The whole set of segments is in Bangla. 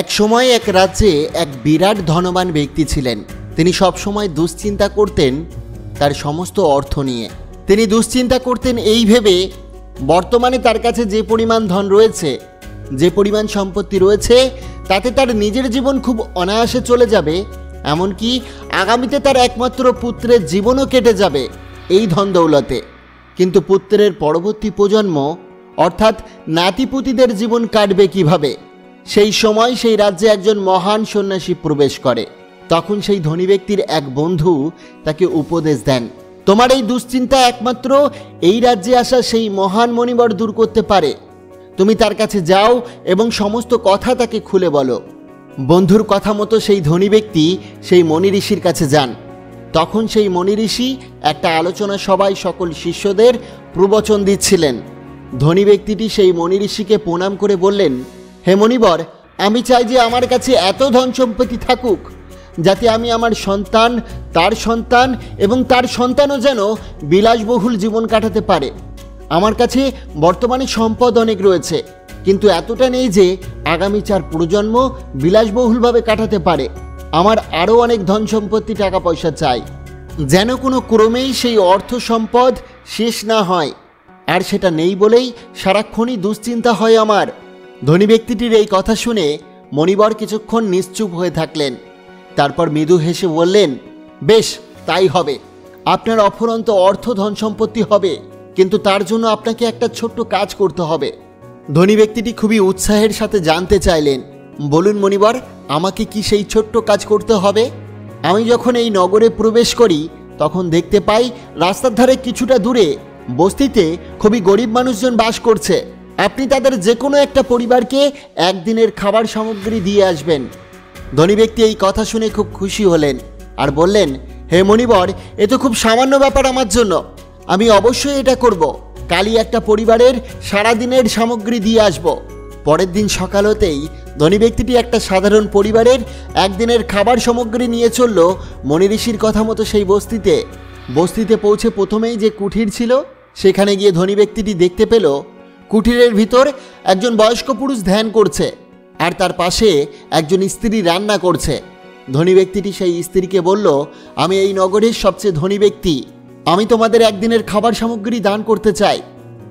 এক সময় এক রাজ্যে এক বিরাট ধনবান ব্যক্তি ছিলেন। তিনি সবসময় দুশ্চিন্তা করতেন তার সমস্ত অর্থ নিয়ে। তিনি দুশ্চিন্তা করতেন এই ভেবে, বর্তমানে তার কাছে যে পরিমাণ ধন রয়েছে, যে পরিমাণ সম্পত্তি রয়েছে, তাতে তার নিজের জীবন খুব অনায়াসে চলে যাবে, এমনকি আগামীতে তার একমাত্র পুত্রের জীবনও কেটে যাবে এই ধন দৌলতে। কিন্তু পুত্রের পরবর্তী প্রজন্ম অর্থাৎ নাতিপুতিদের জীবন কাটবে কিভাবে? সেই সময় সেই রাজ্যে একজন মহান সন্ন্যাসী প্রবেশ করে। তখন সেই ধনী ব্যক্তির এক বন্ধু তাকে উপদেশ দেন, তোমার এই দুশ্চিন্তা একমাত্র এই রাজ্যে আসা সেই মহান মণিবর দূর করতে পারে। তুমি তার কাছে যাও এবং সমস্ত কথা তাকে খুলে বলো। বন্ধুর কথা মতো সেই ধনী ব্যক্তি সেই মণি ঋষির কাছে যান। তখন সেই মণি ঋষি একটা আলোচনা সভায় সকল শিষ্যদের প্রবচন দিচ্ছিলেন। ধনী ব্যক্তিটি সেই মণি ঋষিকে প্রণাম করে বললেন, হে মণিবর, আমি চাই যে আমার কাছে এত ধন সম্পত্তি থাকুক যাতে আমি আমার সন্তান, তার সন্তান এবং তার সন্তানও যেন বিলাসবহুল জীবন কাটাতে পারে। আমার কাছে বর্তমানে সম্পদ অনেক রয়েছে, কিন্তু এতটা নেই যে আগামী 4 প্রজন্ম বিলাসবহুলভাবে কাটাতে পারে। আমার আরও অনেক ধন সম্পত্তি, টাকা পয়সা চাই, যেন কোনো ক্রমেই সেই অর্থ সম্পদ শেষ না হয়। আর সেটা নেই বলেই সারাক্ষণই দুশ্চিন্তা হয় আমার। ধনী ব্যক্তিটির এই কথা শুনে মণিবর কিছুক্ষণ নিশ্চুপ হয়ে থাকলেন। তারপর মৃদু হেসে বললেন, বেশ, তাই হবে। আপনার অফুরন্ত অর্থ ধন সম্পত্তি হবে, কিন্তু তার জন্য আপনাকে একটা ছোট্ট কাজ করতে হবে। ধনী ব্যক্তিটি খুবই উৎসাহের সাথে জানতে চাইলেন, বলুন মণিবর, আমাকে কি সেই ছোট্ট কাজ করতে হবে? আমি যখন এই নগরে প্রবেশ করি তখন দেখতে পাই রাস্তার ধারে কিছুটা দূরে বস্তিতে খুবই গরিব মানুষজন বাস করছে। আপনি তাদের যে কোনো একটা পরিবারকে একদিনের খাবার সামগ্রী দিয়ে আসবেন। ধনী ব্যক্তি এই কথা শুনে খুব খুশি হলেন আর বললেন, হে মণিবর, এ তো খুব সামান্য ব্যাপার আমার জন্য। আমি অবশ্যই এটা করব। কালই একটা পরিবারের সারাদিনের সামগ্রী দিয়ে আসব। পরের দিন সকাল হতেই ধনী ব্যক্তিটি একটা সাধারণ পরিবারের একদিনের খাবার সামগ্রী নিয়ে চলল মণি ঋষির কথা মতো সেই বস্তিতে পৌঁছে প্রথমেই যে কুঠির ছিল সেখানে গিয়ে ধনী ব্যক্তিটি দেখতে পেল কুঠিরের ভিতর একজন বয়স্ক পুরুষ ধ্যান করছে আর তার পাশে একজন স্ত্রী রান্না করছে। ধনী ব্যক্তিটি সেই স্ত্রীকে বলল, আমি এই নগরের সবচেয়ে ধনী ব্যক্তি, আমি তোমাদের একদিনের খাবার সামগ্রী দান করতে চাই।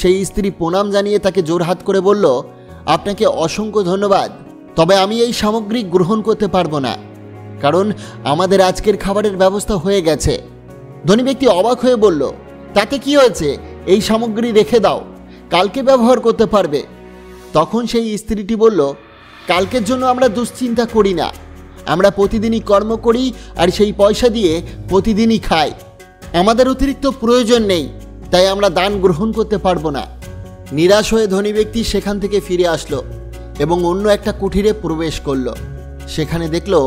সেই স্ত্রী প্রণাম জানিয়ে তাকে জোরহাত করে বলল, আপনাকে অসংখ্য ধন্যবাদ, তবে আমি এই সামগ্রী গ্রহণ করতে পারবো না, কারণ আমাদের আজকের খাবারের ব্যবস্থা হয়ে গেছে। ধনী ব্যক্তি অবাক হয়ে বলল, তাতে কি হয়েছে, এই সামগ্রী রেখে দাও, কালকে ব্যবহার করতে পারবে। তখন সেই স্ত্রীটি বলল, কালকের জন্য আমরা দুশ্চিন্তা করি না, আমরা প্রতিদিনই কর্ম করি আর সেই পয়সা দিয়ে প্রতিদিনই খাই। আমাদের অতিরিক্ত প্রয়োজন নেই, তাই আমরা দান গ্রহণ করতে পারবো না। নিরাশ হয়ে ধনী ব্যক্তি সেখান থেকে ফিরে আসলো এবং অন্য একটা কুঠিরে প্রবেশ করলো। সেখানে দেখলো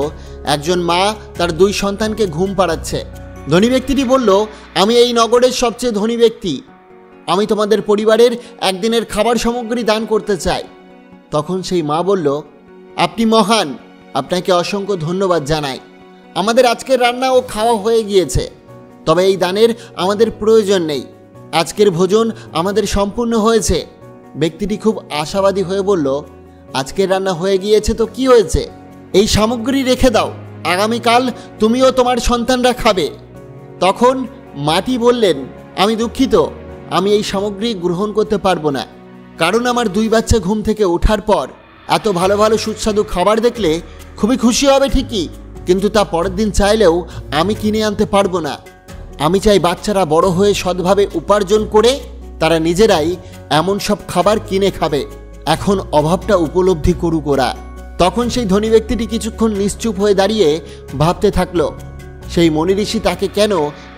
একজন মা তার 2 সন্তানকে ঘুম পাড়াচ্ছে। ধনী ব্যক্তিটি বলল, আমি এই নগরের সবচেয়ে ধনী ব্যক্তি, আমি তোমাদের পরিবারের একদিনের খাবার সামগ্রী দান করতে চাই। তখন সেই মা বলল, আপনি মহান, আপনাকে অসংখ্য ধন্যবাদ জানাই। আমাদের আজকের রান্না ও খাওয়া হয়ে গিয়েছে, তবে এই দানের আমাদের প্রয়োজন নেই, আজকের ভোজন আমাদের সম্পূর্ণ হয়েছে। ব্যক্তিটি খুব আশাবাদী হয়ে বলল, আজকের রান্না হয়ে গিয়েছে তো কি হয়েছে, এই সামগ্রী রেখে দাও, আগামীকাল তুমিও তোমার সন্তানরা খাবে। তখন মাটি বললেন, আমি দুঃখিত, আমি এই সামগ্রী গ্রহণ করতে পারবো না, কারণ আমার 2 বাচ্চা ঘুম থেকে ওঠার পর এত ভালো ভালো সুস্বাদু খাবার দেখলে খুবই খুশি হবে ঠিকই, কিন্তু তা পরের দিন চাইলেও আমি কিনে আনতে পারবো না। আমি চাই বাচ্চারা বড় হয়ে সৎভাবে উপার্জন করে তারা নিজেরাই এমন সব খাবার কিনে খাবে, এখন অভাবটা উপলব্ধি করুক ওরা। তখন সেই ধনী ব্যক্তিটি কিছুক্ষণ নিশ্চুপ হয়ে দাঁড়িয়ে ভাবতে থাকলো সেই মণি ঋষি তাকে কেন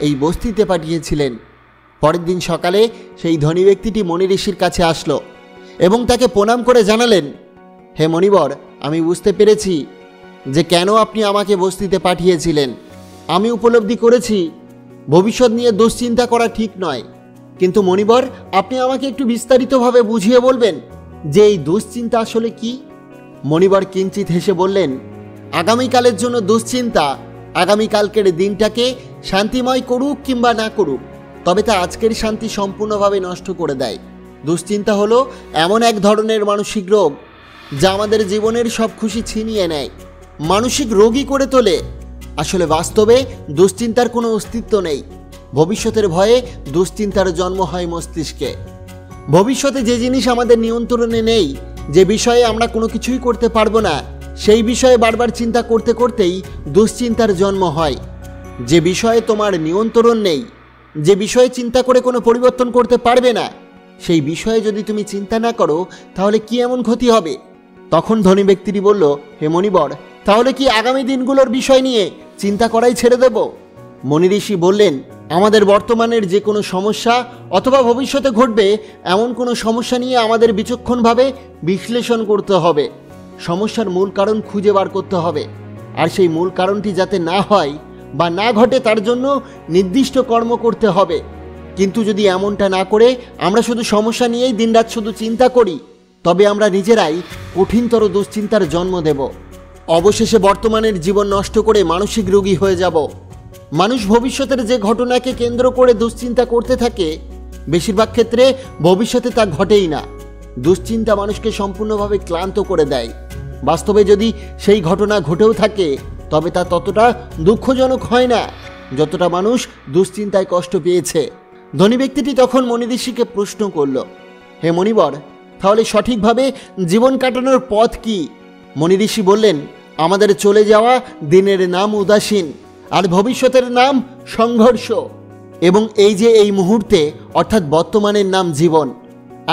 এই বস্তিতে পাঠিয়েছিলেন। পরের দিন সকালে সেই ধনী ব্যক্তিটি মণি ঋষির কাছে আসলো এবং তাকে প্রণাম করে জানালেন, হে মণিবর, আমি বুঝতে পেরেছি যে কেন আপনি আমাকে বস্তিতে পাঠিয়েছিলেন। আমি উপলব্ধি করেছি ভবিষ্যৎ নিয়ে দুশ্চিন্তা করা ঠিক নয়, কিন্তু মণিবর, আপনি আমাকে একটু বিস্তারিতভাবে বুঝিয়ে বলবেন যে এই দুশ্চিন্তা আসলে কি? মণিবর কিঞ্চিত হেসে বললেন, আগামীকালের জন্য দুশ্চিন্তা আগামীকালকের দিনটাকে শান্তিময় করুক কিংবা না করুক, তবে তা আজকের শান্তি সম্পূর্ণভাবে নষ্ট করে দেয়। দুশ্চিন্তা হলো এমন এক ধরনের মানসিক রোগ যা আমাদের জীবনের সব খুশি ছিনিয়ে নেয়, মানসিক রোগী করে তোলে। আসলে বাস্তবে দুশ্চিন্তার কোনো অস্তিত্ব নেই। ভবিষ্যতের ভয়ে দুশ্চিন্তার জন্ম হয় মস্তিষ্কে। ভবিষ্যতে যে জিনিস আমাদের নিয়ন্ত্রণে নেই, যে বিষয়ে আমরা কোনো কিছুই করতে পারবো না, সেই বিষয়ে বারবার চিন্তা করতে করতেই দুশ্চিন্তার জন্ম হয়। যে বিষয়ে তোমার নিয়ন্ত্রণ নেই, যে বিষয়ে চিন্তা করে কোনো পরিবর্তন করতে পারবে না, সেই বিষয়ে যদি তুমি চিন্তা না করো তাহলে কি এমন ক্ষতি হবে? তখন ধনী ব্যক্তিটি বলল, হে মণিবর, তাহলে কি আগামী দিনগুলোর বিষয় নিয়ে চিন্তা করাই ছেড়ে দেব? মনি ঋষি বললেন, আমাদের বর্তমানের যে কোনো সমস্যা অথবা ভবিষ্যতে ঘটবে এমন কোনো সমস্যা নিয়ে আমাদের বিচক্ষণভাবে বিশ্লেষণ করতে হবে। সমস্যার মূল কারণ খুঁজে বার করতে হবে, আর সেই মূল কারণটি যাতে না হয় বা না ঘটে তার জন্য নির্দিষ্ট কর্ম করতে হবে। কিন্তু যদি এমনটা না করে আমরা শুধু সমস্যা নিয়েই দিনরাত শুধু চিন্তা করি, তবে আমরা নিজেরাই কঠিনতর দুশ্চিন্তার জন্ম দেব। অবশেষে বর্তমানের জীবন নষ্ট করে মানসিক রোগী হয়ে যাব। মানুষ ভবিষ্যতের যে ঘটনাকে কেন্দ্র করে দুশ্চিন্তা করতে থাকে, বেশিরভাগ ক্ষেত্রে ভবিষ্যতে তা ঘটেই না। দুশ্চিন্তা মানুষকে সম্পূর্ণভাবে ক্লান্ত করে দেয়। বাস্তবে যদি সেই ঘটনা ঘটেও থাকে, তবে তা ততটা দুঃখজনক হয় না যতটা মানুষ দুশ্চিন্তায় কষ্ট পেয়েছে। ধনী ব্যক্তিটি তখন মনি ঋষিকে প্রশ্ন করল, হে মণিবর, তাহলে সঠিকভাবে জীবন কাটানোর পথ কি? মনি ঋষি বললেন, আমাদের চলে যাওয়া দিনের নাম উদাসীন, আর ভবিষ্যতের নাম সংঘর্ষ, এবং এই যে এই মুহূর্তে অর্থাৎ বর্তমানের নাম জীবন।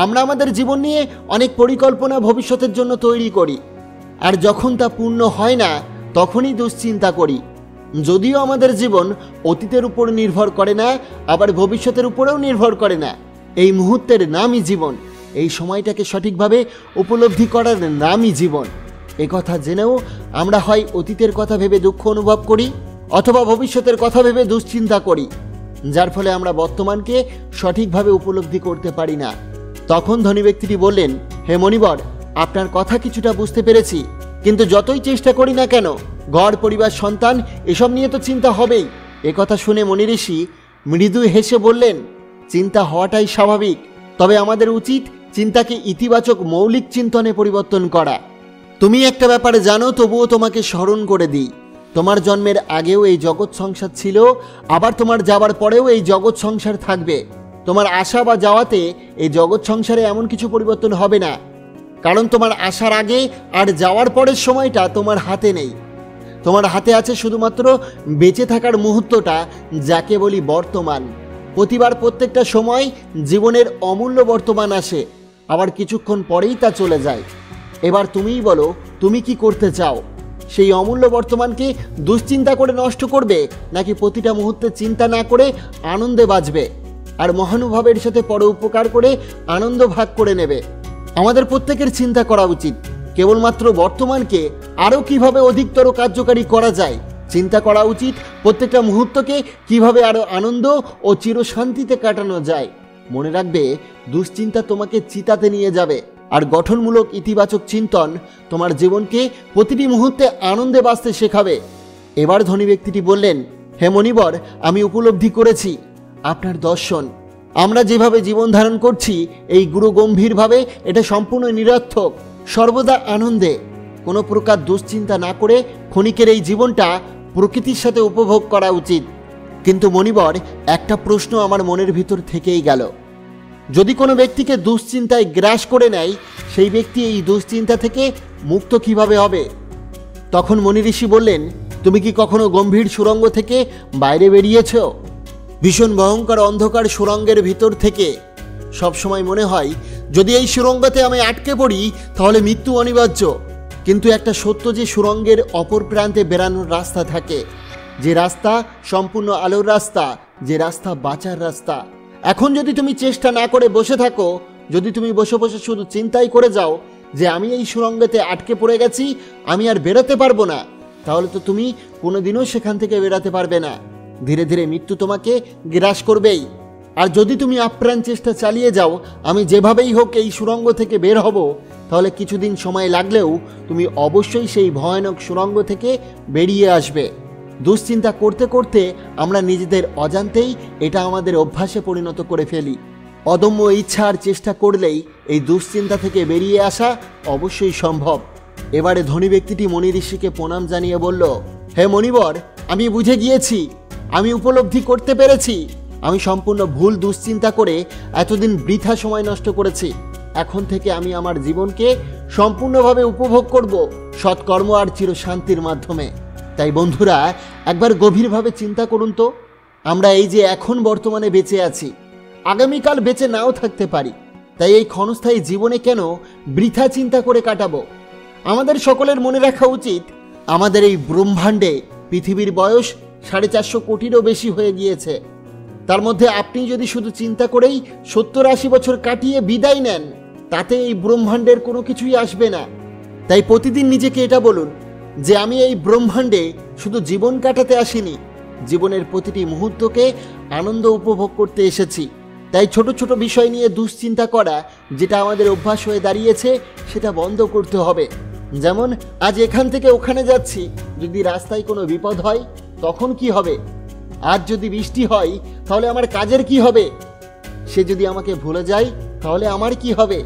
আমরা আমাদের জীবন নিয়ে অনেক পরিকল্পনা ভবিষ্যতের জন্য তৈরি করি, আর যখন তা পূর্ণ হয় না তখনই দুশ্চিন্তা করি। যদিও আমাদের জীবন অতীতের উপর নির্ভর করে না, আবার ভবিষ্যতের উপরেও নির্ভর করে না। এই মুহূর্তের নামই জীবন। এই সময়টাকে সঠিকভাবে উপলব্ধি করার নামই জীবন। একথা জেনেও আমরা হয় অতীতের কথা ভেবে দুঃখ অনুভব করি, অথবা ভবিষ্যতের কথা ভেবে দুশ্চিন্তা করি, যার ফলে আমরা বর্তমানকে সঠিকভাবে উপলব্ধি করতে পারি না। তখন ধনী ব্যক্তিটি বললেন, হে মণিবর, আপনার কথা কিছুটা বুঝতে পেরেছি, কিন্তু যতই চেষ্টা করি না কেন, ঘর পরিবার সন্তান এসব নিয়ে তো চিন্তা হবেই। একথা শুনে মনি ঋষি মৃদু হেসে বললেন, চিন্তা হওয়াটাই স্বাভাবিক, তবে আমাদের উচিত চিন্তাকে ইতিবাচক মৌলিক চিন্তনে পরিবর্তন করা। তুমি একটা ব্যাপারে জানো, তবুও তোমাকে স্মরণ করে দিই। তোমার জন্মের আগেও এই জগৎ সংসার ছিল, আবার তোমার যাবার পরেও এই জগৎ সংসার থাকবে। তোমার আসা বা যাওয়াতে এই জগৎ সংসারে এমন কিছু পরিবর্তন হবে না, কারণ তোমার আসার আগে আর যাওয়ার পরের সময়টা তোমার হাতে নেই। তোমার হাতে আছে শুধুমাত্র বেঁচে থাকার মুহূর্তটা, যাকে বলি বর্তমান। প্রতিবার প্রত্যেকটা সময় জীবনের অমূল্য বর্তমান আসে, আবার কিছুক্ষণ পরেই তা চলে যায়। এবার তুমিই বলো, তুমি কি করতে চাও? সেই অমূল্য বর্তমানকে দুশ্চিন্তা করে নষ্ট করবে, নাকি প্রতিটা মুহূর্তে চিন্তা না করে আনন্দে বাঁচবে আর মহানুভাবের সাথে পরোপকার করে আনন্দ ভাগ করে নেবে? আমাদের প্রত্যেকের চিন্তা করা উচিত কেবলমাত্র বর্তমানকে আরও কিভাবে অধিকতর কার্যকারী করা যায়। চিন্তা করা উচিত প্রত্যেকটা মুহূর্তকে কিভাবে আরও আনন্দ ও চিরশান্তিতে কাটানো যায়। মনে রাখবে, দুশ্চিন্তা তোমাকে চিতাতে নিয়ে যাবে, আর গঠনমূলক ইতিবাচক চিন্তন তোমার জীবনকে প্রতিটি মুহূর্তে আনন্দে বাঁচতে শেখাবে। এবার ধনী ব্যক্তিটি বললেন, হে মণিবর, আমি উপলব্ধি করেছি আপনার দর্শন। আমরা যেভাবে জীবন ধারণ করছি এই গুরু গম্ভীরভাবে, এটা সম্পূর্ণ নিরর্থক। সর্বদা আনন্দে, কোনো প্রকার দুশ্চিন্তা না করে ক্ষণিকের এই জীবনটা প্রকৃতির সাথে উপভোগ করা উচিত। কিন্তু মণিবর, একটা প্রশ্ন আমার মনের ভিতর থেকেই গেল। যদি কোনো ব্যক্তিকে দুশ্চিন্তায় গ্রাস করে নেয়, সেই ব্যক্তি এই দুশ্চিন্তা থেকে মুক্ত কিভাবে হবে? তখন মনি ঋষি বললেন, তুমি কি কখনো গম্ভীর সুড়ঙ্গ থেকে বাইরে বেরিয়েছ? ভীষণ ভয়ঙ্কর অন্ধকার সুড়ঙ্গের ভিতর থেকে সবসময় মনে হয়, যদি এই সুড়ঙ্গতে আমি আটকে পড়ি তাহলে মৃত্যু অনিবার্য। কিন্তু একটা সত্য যে সুড়ঙ্গের অপর প্রান্তে বেরানোর রাস্তা থাকে, যে রাস্তা সম্পূর্ণ আলোর রাস্তা, যে রাস্তা বাঁচার রাস্তা। এখন যদি তুমি চেষ্টা না করে বসে থাকো, যদি তুমি বসে বসে শুধু চিন্তাই করে যাও যে আমি এই সুড়ঙ্গতে আটকে পড়ে গেছি, আমি আর বেরোতে পারবো না, তাহলে তো তুমি কোনোদিনও সেখান থেকে বেরোতে পারবে না। ধীরে ধীরে মৃত্যু তোমাকে গ্রাস করবেই। আর যদি তুমি আপ্রাণ চেষ্টা চালিয়ে যাও, আমি যেভাবেই হোক এই সুড়ঙ্গ থেকে বের হব, তাহলে কিছুদিন সময় লাগলেও তুমি অবশ্যই সেই ভয়ানক সুড়ঙ্গ থেকে বেরিয়ে আসবে। দুশ্চিন্তা করতে করতে আমরা নিজেদের অজান্তেই এটা আমাদের অভ্যাসে পরিণত করে ফেলি। অদম্য ইচ্ছা আর চেষ্টা করলেই এই দুশ্চিন্তা থেকে বেরিয়ে আসা অবশ্যই সম্ভব। এবারে ধনী ব্যক্তিটি মণি ঋষিকে প্রণাম জানিয়ে বলল, হে মণিবর, আমি বুঝে গিয়েছি, আমি উপলব্ধি করতে পেরেছি আমি সম্পূর্ণ ভুল দুশ্চিন্তা করে এতদিন বৃথা সময় নষ্ট করেছি। এখন থেকে আমি আমার জীবনকে সম্পূর্ণভাবে উপভোগ করব সৎকর্ম আর চিরশান্তির মাধ্যমে। তাই বন্ধুরা, একবার গভীরভাবে চিন্তা করুন তো, আমরা এই যে এখন বর্তমানে বেঁচে আছি, আগামীকাল বেঁচে নাও থাকতে পারি। তাই এই ক্ষণস্থায়ী জীবনে কেন বৃথা চিন্তা করে কাটাবো? আমাদের সকলের মনে রাখা উচিত, আমাদের এই ব্রহ্মাণ্ডে পৃথিবীর বয়স 450 কোটিরও বেশি হয়ে গিয়েছে। তার মধ্যে আপনি যদি শুধু চিন্তা করেই 70-80 বছর কাটিয়ে বিদায় নেন, তাতে এই ব্রহ্মাণ্ডের কোনো কিছুই আসবে না। তাই প্রতিদিন নিজেকে এটা বলুন যে আমি এই ব্রহ্মাণ্ডে শুধু জীবন কাটাতে আসিনি, জীবনের প্রতিটি মুহূর্তকে আনন্দ উপভোগ করতে এসেছি। তাই ছোট ছোট বিষয় নিয়ে দুশ্চিন্তা করা, যেটা আমাদের অভ্যাস হয়ে দাঁড়িয়েছে, সেটা বন্ধ করতে হবে। যেমন আজ এখান থেকে ওখানে যাচ্ছি, যদি রাস্তায় কোনো বিপদ হয় তখন কি হবে? আজ যদি বৃষ্টি হয় তাহলে আমার কাজের কি হবে? সে যদি আমাকে ভুলে যায় তাহলে আমার কি হবে?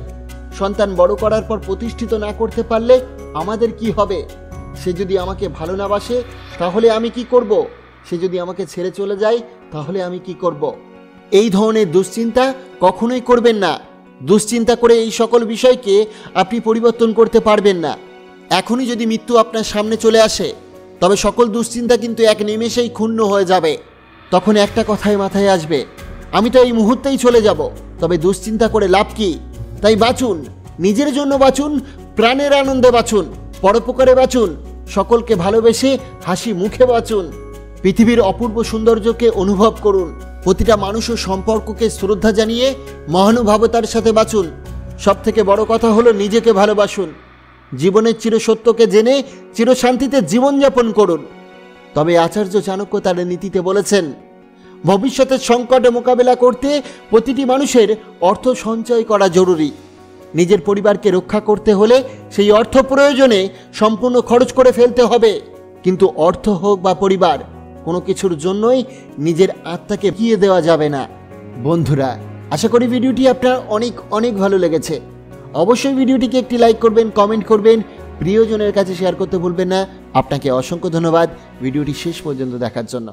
সন্তান বড় করার পর প্রতিষ্ঠিত না করতে পারলে আমাদের কি হবে? সে যদি আমাকে ভালো না বাসে তাহলে আমি কি করব? সে যদি আমাকে ছেড়ে চলে যায় তাহলে আমি কি করব? এই ধরনের দুশ্চিন্তা কখনোই করবেন না। দুশ্চিন্তা করে এই সকল বিষয়কে আপনি পরিবর্তন করতে পারবেন না। এখনই যদি মৃত্যু আপনার সামনে চলে আসে, তবে সকল দুশ্চিন্তা কিন্তু এক নিমেষেই ক্ষুণ্ণ হয়ে যাবে। তখন একটা কথাই মাথায় আসবে, আমি তো এই মুহূর্তেই চলে যাব, তবে দুশ্চিন্তা করে লাভ কি? তাই বাঁচুন, নিজের জন্য বাঁচুন, প্রাণের আনন্দে বাঁচুন, পরোপকারে বাঁচুন, সকলকে ভালোবেসে হাসি মুখে বাঁচুন। পৃথিবীর অপূর্ব সৌন্দর্যকে অনুভব করুন, প্রতিটা মানুষ ও সম্পর্ককে শ্রদ্ধা জানিয়ে মহানুভবতার সাথে বাঁচুন। সবথেকে বড় কথা হলো নিজেকে ভালোবাসুন। জীবনের চিরসত্যকে জেনে চিরশান্তিতে জীবনযাপন করুন। তবে আচার্য চাণক্য তার নীতিতে বলেছেন, ভবিষ্যতের সংকট মোকাবেলা করতে প্রতিটি মানুষের অর্থ সঞ্চয় করা জরুরি। নিজের পরিবারকে রক্ষা করতে হলে সেই অর্থ প্রয়োজনে সম্পূর্ণ খরচ করে ফেলতে হবে। কিন্তু অর্থ হোক বা পরিবার, কোনো কিছুর জন্যই নিজের আত্মাকে বিকিয়ে দেওয়া যাবে না। বন্ধুরা, আশা করি ভিডিওটি আপনার অনেক অনেক ভালো লেগেছে। অবশ্যই ভিডিওটিকে একটি লাইক করবেন, কমেন্ট করবেন, প্রিয়জনের কাছে শেয়ার করতে ভুলবেন না। আপনাকে অসংখ্য ধন্যবাদ ভিডিওটি শেষ পর্যন্ত দেখার জন্য।